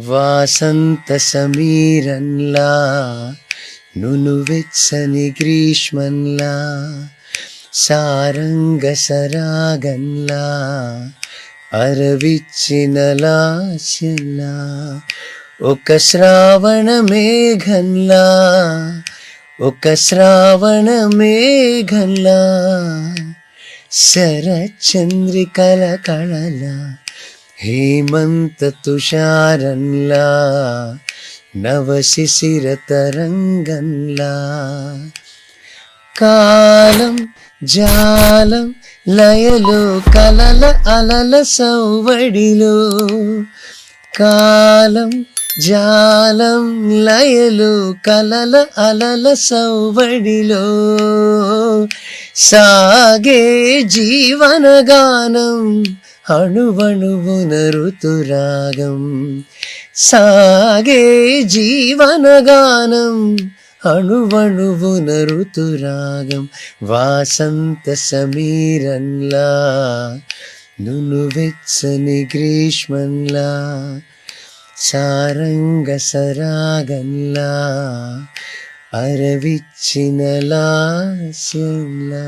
వాసంత సమీరంలా నునువెచ్చని గ్రీష్మంలా సారంగ సరాగంలా అరవిచ్చిన లాస్యంలా ఒక శ్రావణ మేఘంలా ఒక శ్రావణ మేఘంలా శరచంద్రికల కళల హేమంత తుషారంలా నవశిశిర తరంగంలా కాలం జాలం లయలో కలల అలల సౌవడిలో కాలం జాలం లయలో కలల అలల సౌవడిలో సాగే జీవనగానం అణువణువున ఋతురాగం సాగే జీవనగానం అణువణువున ఋతురాగం వాసంత సమీరంలా నునువెచ్చని గ్రీష్మంలా సారంగ సరాగంలా అరవిచ్చిన లాస్యంలా